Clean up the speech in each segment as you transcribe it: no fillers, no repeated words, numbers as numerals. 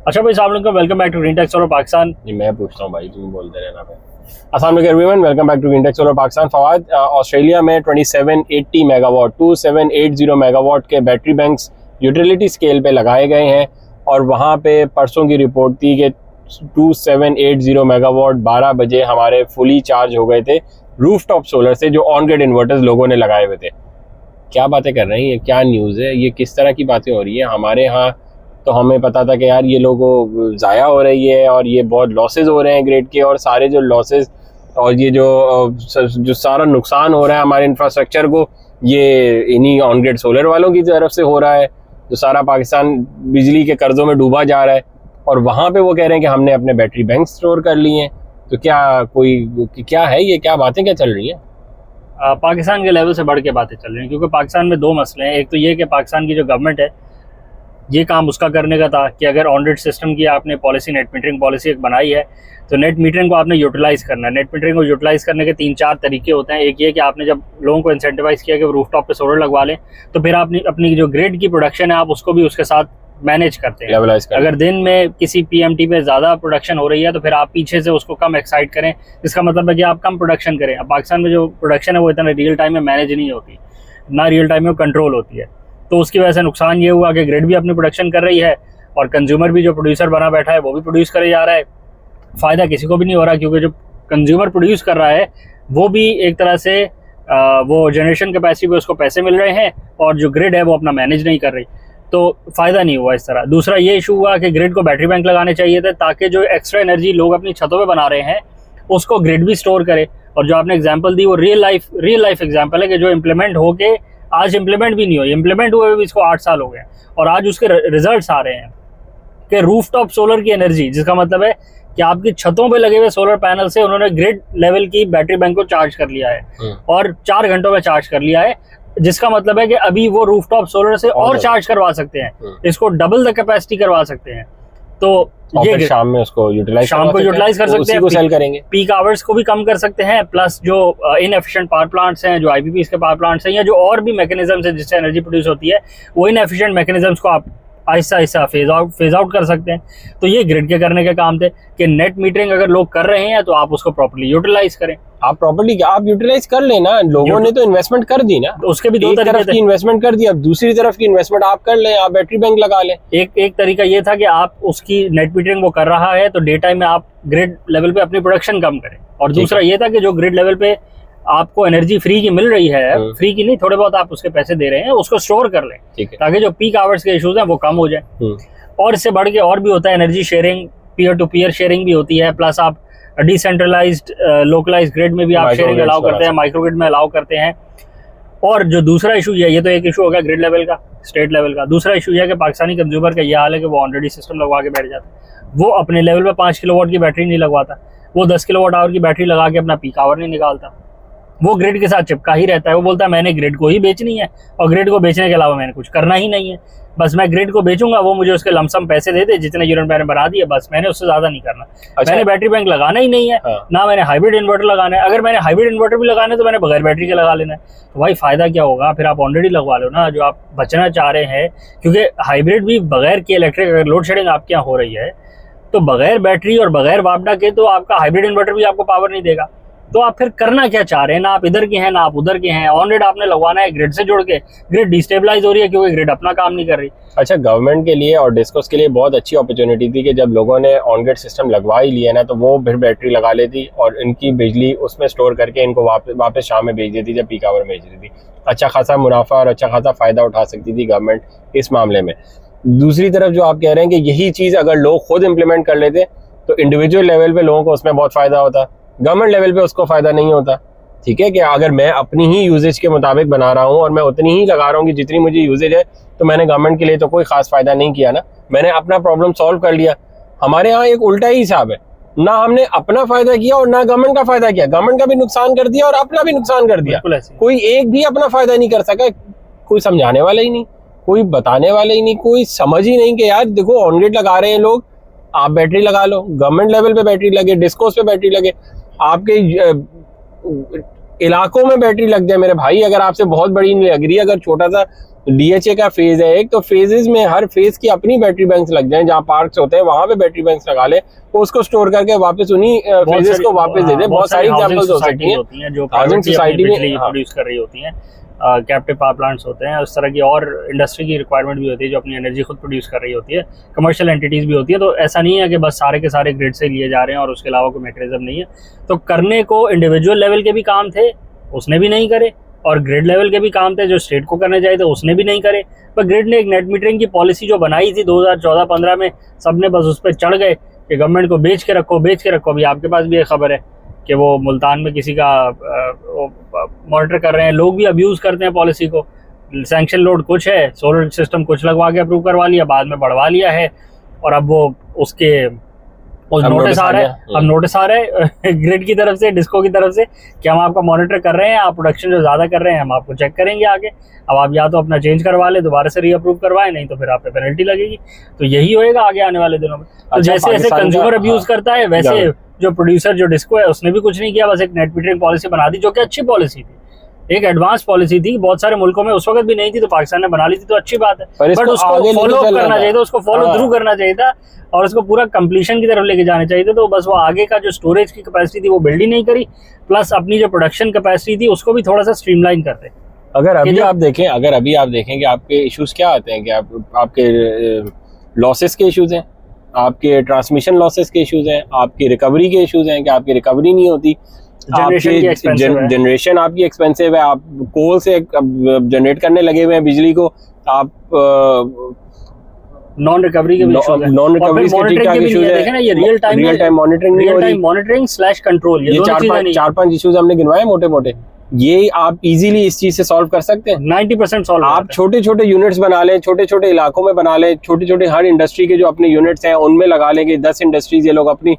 अच्छा भाई, अस्सलाम वालेकुम, welcome back to green tech solar Pakistan. जी मैं पूछता हूँ भाई, तुम बोलते रहना पे। अस्सलाम वालेकुम everyone, welcome back to green tech solar Pakistan. Fawad, Australia में 2780 मेगावाट 2780 मेगावाट के बैटरी बैंक्स यूटिलिटी स्केल पे लगाए गए हैं और वहाँ पे परसों की रिपोर्ट थी कि 2780 मेगावाट 12 बजे हमारे फुली चार्ज हो गए थे रूफटॉप सोलर से, जो ऑन ग्रिड इन्वर्टर्स लोगों ने लगाए हुए थे। क्या बातें कर रहे हैं, ये क्या न्यूज़ है, ये किस तरह की बातें हो रही है? हमारे यहाँ तो हमें पता था कि यार ये लोगों ज़ाया हो रही है और ये बहुत लॉसेस हो रहे हैं ग्रिड के, और सारे जो लॉसेस और ये जो सारा नुकसान हो रहा है हमारे इंफ्रास्ट्रक्चर को, ये इन्हीं ऑन ग्रिड सोलर वालों की तरफ से हो रहा है। जो सारा पाकिस्तान बिजली के कर्जों में डूबा जा रहा है और वहाँ पे वो कह रहे हैं कि हमने अपने बैटरी बैंक स्टोर कर लिए हैं। तो क्या है ये, क्या बातें क्या चल रही है? पाकिस्तान के लेवल से बढ़ के बातें चल रही हैं, क्योंकि पाकिस्तान में दो मसले हैं। एक तो ये कि पाकिस्तान की जो गवर्नमेंट है, ये काम उसका करने का था कि अगर ऑन ग्रिड सिस्टम की आपने पॉलिसी, नेट मीटरिंग पॉलिसी एक बनाई है, तो नेट मीटरिंग को आपने यूटिलाइज़ करना है। नेट मीटरिंग को यूटिलाइज़ करने के 3-4 तरीके होते हैं। एक ये कि आपने जब लोगों को इंसेंटिवाइज़ किया कि वो रूफटॉप पे सोलर लगवा लें, तो फिर आप अपनी जो ग्रिड की प्रोडक्शन है आप उसको भी उसके साथ मैनेज करते हैं। अगर दिन में किसी पीएमटी पे ज़्यादा प्रोडक्शन हो रही है तो फिर आप पीछे से उसको कम एक्साइट करें, इसका मतलब है कि आप कम प्रोडक्शन करें। अब पाकिस्तान में जो प्रोडक्शन है वो इतना रियल टाइम में मैनेज नहीं होती, ना रियल टाइम में कंट्रोल होती है। तो उसकी वजह से नुकसान ये हुआ कि ग्रिड भी अपनी प्रोडक्शन कर रही है और कंज्यूमर भी जो प्रोड्यूसर बना बैठा है वो भी प्रोड्यूस करे जा रहा है। फ़ायदा किसी को भी नहीं हो रहा, क्योंकि जो कंज्यूमर प्रोड्यूस कर रहा है वो भी एक तरह से वो जनरेशन कैपेसिटी पे उसको पैसे मिल रहे हैं और जो ग्रिड है वो अपना मैनेज नहीं कर रही, तो फ़ायदा नहीं हुआ इस तरह। दूसरा ये इशू हुआ कि ग्रिड को बैटरी बैंक लगाने चाहिए थे, ताकि जो एक्स्ट्रा एनर्जी लोग अपनी छतों पे बना रहे हैं उसको ग्रिड भी स्टोर करे। और जो आपने एग्जांपल दी वो रियल लाइफ एग्जांपल है कि जो इम्प्लीमेंट होके आज इम्प्लीमेंट भी नहीं हुई, इम्प्लीमेंट हुए भी इसको 8 साल हो गए और आज उसके रिजल्ट्स आ रहे हैं कि रूफटॉप सोलर की एनर्जी, जिसका मतलब है कि आपकी छतों पे लगे हुए सोलर पैनल से उन्होंने ग्रिड लेवल की बैटरी बैंक को चार्ज कर लिया है और 4 घंटों में चार्ज कर लिया है, जिसका मतलब है कि अभी वो रूफटॉप सोलर से और चार्ज करवा सकते हैं, इसको डबल द कैपेसिटी करवा सकते हैं। तो ये शाम में उसको यूटिलाइज कर सकते हैं, सेल करेंगे, पीक आवर्स को भी कम कर सकते हैं, प्लस जो इनएफिशिएंट पावर प्लांट्स हैं, जो आईपीपीस के पावर प्लांट्स हैं, या जो और भी मैकेनिज्म्स हैं जिससे एनर्जी प्रोड्यूस होती है, वो इनएफिशिएंट मैकेनिज्म्स को आप आहिस्ता आहिस्ता फेज आउट कर सकते हैं। तो ये ग्रिड के करने के काम थे कि नेट मीटरिंग अगर लोग कर रहे हैं तो आप उसको प्रॉपर्ली यूटिलाइज करें। आप प्रॉपर्ली आप यूटिलाइज कर लेना, लोगों ने तो इन्वेस्टमेंट कर दी ना, तो उसके भी दो तरफ की इन्वेस्टमेंट कर दी, अब दूसरी तरफ की इन्वेस्टमेंट आप कर लें, आप बैटरी बैंक लगा लें। एक तरीका ये था कि आप उसकी नेट मीटरिंग वो कर रहा है तो डे टाइम में आप ग्रिड लेवल पे अपनी प्रोडक्शन कम करें, और दूसरा ये था कि जो ग्रिड लेवल पे आपको एनर्जी फ्री की मिल रही है, फ्री की नहीं, थोड़े बहुत आप उसके पैसे दे रहे हैं, उसको स्टोर कर लें ताकि जो पीक आवर्स के इश्यूज हैं वो कम हो जाए। और इससे बढ़ के और भी होता है energy sharing, peer to peer sharing भी होती है, प्लस आप डिसेंट्रलाइज्ड लोकलाइज्ड ग्रिड में भी आप शेयरिंग अलाउ करते हैं, माइक्रो ग्रिड में अलाउ करते हैं। और जो दूसरा इशू ये तो एक इशू हो गया ग्रिड लेवल का, स्टेट लेवल का। दूसरा इशू यह है कि पाकिस्तानी कंज्यूमर का ये हाल है कि वो ऑलरेडी सिस्टम लगवा के बैठ जाता है, वो अपने लेवल पे 5 किलोवाट की बैटरी नहीं लगवाता, वो 10 किलोवाट आवर की बैटरी लगा के अपना पीक आवर नहीं निकालता, वो ग्रिड के साथ चिपका ही रहता है। वो बोलता है मैंने ग्रिड को ही बेचनी है और ग्रिड को बेचने के अलावा मैंने कुछ करना ही नहीं है, बस मैं ग्रिड को बेचूंगा, वो मुझे उसके लमसम पैसे दे दे जितने यूनिट मैंने बना दिए, बस मैंने उससे ज्यादा नहीं करना। मैंने बैटरी बैंक लगाना ही नहीं है, ना मैंने हाइब्रिड इन्वर्टर लगाना है। अगर मैंने हाइब्रिड इन्वर्टर भी लगाना है तो मैंने बगैर बैटरी के लगा लेना है। तो भाई फायदा क्या होगा, फिर आप ऑलरेडी लगवा लो ना जो आप बचना चाह रहे हैं, क्योंकि हाइब्रिड भी बगैर के इलेक्ट्रिक, अगर लोड शेडिंग आपके यहाँ हो रही है तो बगैर बैटरी और बगैर वापडा के तो आपका हाइब्रिड इन्वर्टर भी आपको पावर नहीं देगा। तो आप फिर करना क्या चाह रहे हैं, ना आप इधर के हैं ना आप उधर के हैं, ऑन ग्रिड आपने लगवाना है ग्रिड से जोड़ के, ग्रिड डिस्टेबलाइज हो रही है क्योंकि ग्रिड अपना काम नहीं कर रही। अच्छा, गवर्नमेंट के लिए और डिस्कोस के लिए बहुत अच्छी अपॉर्चुनिटी थी कि जब लोगों ने ऑन ग्रिड सिस्टम लगवा ही लिया ना, तो वो फिर बैटरी लगा लेती और इनकी बिजली उसमें स्टोर करके इनको वापस शाम में भेज देती जब पीक आवर में भेज देती। अच्छा खासा मुनाफा और अच्छा खासा फायदा उठा सकती थी गवर्नमेंट इस मामले में। दूसरी तरफ जो आप कह रहे हैं कि यही चीज़ अगर लोग खुद इम्प्लीमेंट कर लेते तो इंडिविजुअल लेवल पे लोगों को उसमें बहुत फ़ायदा होता, गवर्नमेंट लेवल पे उसको फ़ायदा नहीं होता। ठीक है कि अगर मैं अपनी ही यूजेज के मुताबिक बना रहा हूँ और मैं उतनी ही लगा रहा हूँ कि जितनी मुझे यूजेज है, तो मैंने गवर्नमेंट के लिए तो कोई खास फ़ायदा नहीं किया ना, मैंने अपना प्रॉब्लम सॉल्व कर लिया। हमारे यहाँ एक उल्टा ही हिसाब है, ना हमने अपना फ़ायदा किया और ना गवर्नमेंट का फ़ायदा किया, गवर्नमेंट का भी नुकसान कर दिया और अपना भी नुकसान कर दिया। कोई एक भी अपना फ़ायदा नहीं कर सका, कोई समझाने वाला ही नहीं, कोई बताने वाला ही नहीं, कोई समझ ही नहीं कि यार देखो ऑन ग्रिड लगा रहे हैं लोग, आप बैटरी लगा लो, गवर्नमेंट लेवल पे बैटरी लगे, डिस्कोस पे बैटरी लगे, आपके इलाकों में बैटरी लग जाए। मेरे भाई अगर आपसे बहुत बड़ी नहीं लग रही है, अगर छोटा सा DHA का फेज है एक, तो फेजेस में हर फेज की अपनी बैटरी बैंक्स लग जाएं, जहाँ पार्क्स होते हैं वहां पे बैटरी बैंक्स लगा ले, तो उसको स्टोर करके वापस उन्हीं फेजेस को वापस दे दे। बहुत सारी एग्जांपल्स हो सकती हैं जो हाउसिंग सोसाइटी में प्रोड्यूस कर रही होती हैं, कैप्टिव पावर प्लांट्स होते हैं, उस तरह की और इंडस्ट्री की रिक्वायरमेंट भी होती है जो अपनी एनर्जी खुद प्रोड्यूस कर रही होती है, कमर्शियल एंटिटीज़ भी होती है। तो ऐसा नहीं है कि बस सारे के सारे ग्रिड से लिए जा रहे हैं और उसके अलावा कोई मैकेनिज्म नहीं है। तो करने को इंडिविजुअल लेवल के भी काम थे, उसने भी नहीं करे, और ग्रिड लेवल के भी काम थे जो स्टेट को करने चाहिए थे, उसने भी नहीं करे। पर ग्रिड ने एक नेट मीटरिंग की पॉलिसी जो बनाई थी 2014-15 में, सबने बस उस पर चढ़ गए कि गवर्नमेंट को बेच के रखो। अभी आपके पास भी एक खबर है कि वो मुल्तान में किसी का मॉनिटर कर रहे हैं, लोग भी अब्यूज़ करते हैं पॉलिसी को। सैंक्शन लोड कुछ है, सोलर सिस्टम कुछ लगवा के अप्रूव करवा लिया, बाद में बढ़वा लिया है, और अब वो उसके नोटिस आ रहा है, अब नोटिस आ रहा है ग्रिड की तरफ से, डिस्को की तरफ से, कि हम आपका मॉनिटर कर रहे हैं, आप प्रोडक्शन जो ज़्यादा कर रहे हैं हम आपको चेक करेंगे आगे। अब आप या तो अपना चेंज करवा ले, दोबारा से रीअप्रूव करवाएं, नहीं तो फिर आप पे पेनल्टी लगेगी। तो यही होएगा आगे आने वाले दिनों में। तो जैसे जैसे कंज्यूमर अब्यूज करता है, वैसे जो प्रोड्यूसर जो डिस्को है उसने भी कुछ नहीं किया, बस एक नेट मीटरिंग पॉलिसी बना दी, जो कि अच्छी पॉलिसी थी, एक एडवांस पॉलिसी थी, बहुत सारे मुल्कों में उस वक्त भी नहीं थी, तो पाकिस्तान ने बना ली थी, तो अच्छी बात है। बट उसको फॉलो करना चाहिए था, उसको फॉलो थ्रू करना चाहिए था, और उसको पूरा कंप्लीशन की तरफ लेके जाने चाहिए थे। तो बस वो आगे का जो स्टोरेज की कैपेसिटी थी वो बिल्ड ही नहीं करी, प्लस अपनी जो प्रोडक्शन कैपेसिटी थी उसको भी थोड़ा सा स्ट्रीमलाइन कर रहे। अगर अभी आप देखें कि आपके इश्यूज क्या आते हैं, कि आपके लॉसेस के इश्यूज हैं, आपके ट्रांसमिशन लॉसेस के इश्यूज हैं, आपकी रिकवरी के इश्यूज हैं कि आपकी रिकवरी नहीं होती, जनरेशन आपकी एक्सपेंसिव है, आप कोल से जनरेट करने लगे हुए हैं बिजली को, आप नॉन रिकवरी के मॉनिटरिंग स्लैश कंट्रोल, ये 4-5 इश्यूज हमने गिनवाए मोटे मोटे। ये आप इजीली इस चीज से सॉल्व कर सकते हैं, 90% सॉल्व। आप छोटे छोटे यूनिट्स बना लें, छोटे छोटे इलाकों में बना लें, छोटे छोटे हर इंडस्ट्री के जो अपने यूनिट्स हैं उनमें लगा लेंगे 10 इंडस्ट्रीज, ये लोग अपनी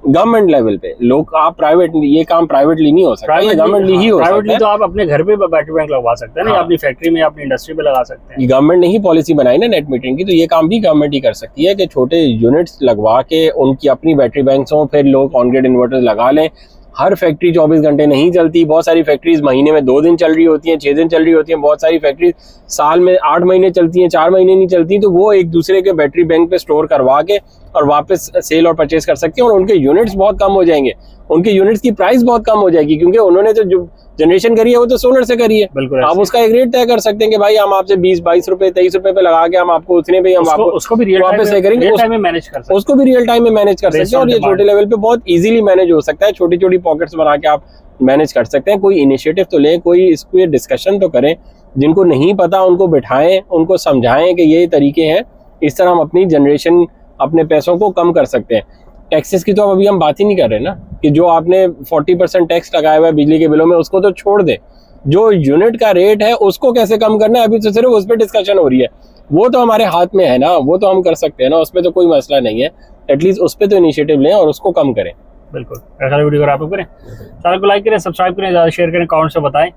गवर्नमेंट लेवल पे, लोग आप प्राइवेट, ये काम प्राइवेटली नहीं हो सकता, ये गवर्नमेंटली ही हो सकता है। प्राइवेटली तो आप अपने घर पे बैटरी बैंक लगवा सकते हैं ना, अपनी फैक्ट्री में, अपनी इंडस्ट्री पे लगा सकते हैं। गवर्नमेंट ने ही पॉलिसी बनाई ना नेट मीटरिंग की, तो ये काम भी गवर्नमेंट ही कर सकती है कि छोटे यूनिट्स लगवा के उनकी अपनी बैटरी बैंक्स हों, फिर लोग ऑन ग्रिड इन्वर्टर्स लगा लें। हर फैक्ट्री 24 घंटे नहीं चलती, बहुत सारी फैक्ट्रीज महीने में 2 दिन चल रही होती हैं, 6 दिन चल रही होती हैं, बहुत सारी फैक्ट्रीज साल में 8 महीने चलती हैं, 4 महीने नहीं चलती। तो वो एक दूसरे के बैटरी बैंक पे स्टोर करवा के और वापस सेल और परचेज कर सकते हैं, और उनके यूनिट्स बहुत कम हो जाएंगे, उनके यूनिट्स की प्राइस बहुत कम हो जाएगी, क्योंकि उन्होंने तो जो जनरेशन करी है वो तो सोलर से करी है। बिल्कुल, आप उसका एक रेट तय कर सकते हैं कि भाई हम आपसे 20-22 रुपए 23 रुपए पे लगा के हम आपको उतने पे हम आपको उसको भी वापस तय करेंगे, उसको भी रियल टाइम में मैनेज कर सकते हैं, और ये छोटे लेवल पे बहुत इजीली मैनेज हो सकता है। छोटी छोटी पॉकेट्स बना के आप मैनेज कर सकते हैं। कोई इनिशिएटिव तो लें, कोई इसको डिस्कशन तो करें, जिनको नहीं पता उनको बिठाएं, उनको समझाएं कि ये तरीके हैं, इस तरह हम अपनी जनरेशन, अपने पैसों को कम कर सकते हैं। टैक्सेस की तो अभी हम बात ही नहीं कर रहे ना, कि जो आपने 40% टैक्स लगाया हुआ है बिजली के बिलों में, उसको तो छोड़ दे, जो यूनिट का रेट है उसको कैसे कम करना है, अभी तो सिर्फ उस पर डिस्कशन हो रही है। वो तो हमारे हाथ में है ना, वो तो हम कर सकते हैं ना, उसमें तो कोई मसला नहीं है। एटलीस्ट उस पर तो इनिशिएटिव लें और उसको कम करें। बिल्कुल, ऐसा वीडियो आप करें, चैनल को लाइक करें, सब्सक्राइब करें, ज़्यादा शेयर करें, कमेंट से बताएं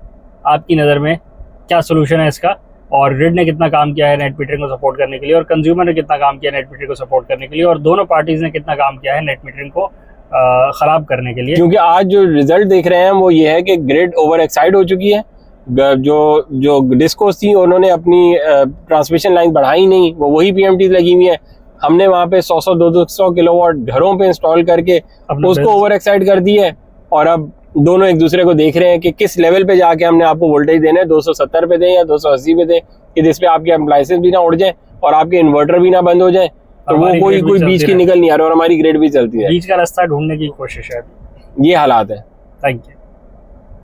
आपकी नज़र में क्या सोल्यूशन है इसका, और ग्रिड ने कितना काम किया है नेट मीटरिंग को सपोर्ट करने के लिए, और कंज्यूमर ने कितना काम किया है नेट मीटरिंग को सपोर्ट करने के लिए, और दोनों पार्टीज ने कितना काम किया है नेट मीटरिंग को खराब करने के लिए। क्योंकि आज जो रिजल्ट देख रहे हैं वो ये है कि ग्रिड ओवर एक्साइड हो चुकी है। जो डिस्कोस थी उन्होंने अपनी ट्रांसमिशन लाइन बढ़ाई नहीं, वो वही PMT लगी हुई है। हमने वहाँ पे 100-200 किलोवाट घरों पे इंस्टॉल करके उसको ओवर एक्साइड कर दी है, और अब दोनों एक दूसरे को देख रहे हैं कि किस लेवल पे जाके हमने आपको वोल्टेज देना है, 270 पे दें या 280 पे दें, कि जिसपे आपके एप्लायंसेस भी ना उड़ जाए और आपके इन्वर्टर भी ना बंद हो जाए। तो वो कोई बीच की निकल नहीं आ रहा, और हमारी ग्रिड भी चलती है। बीच का रास्ता ढूंढने की कोशिश है, ये हालात है। Thank you.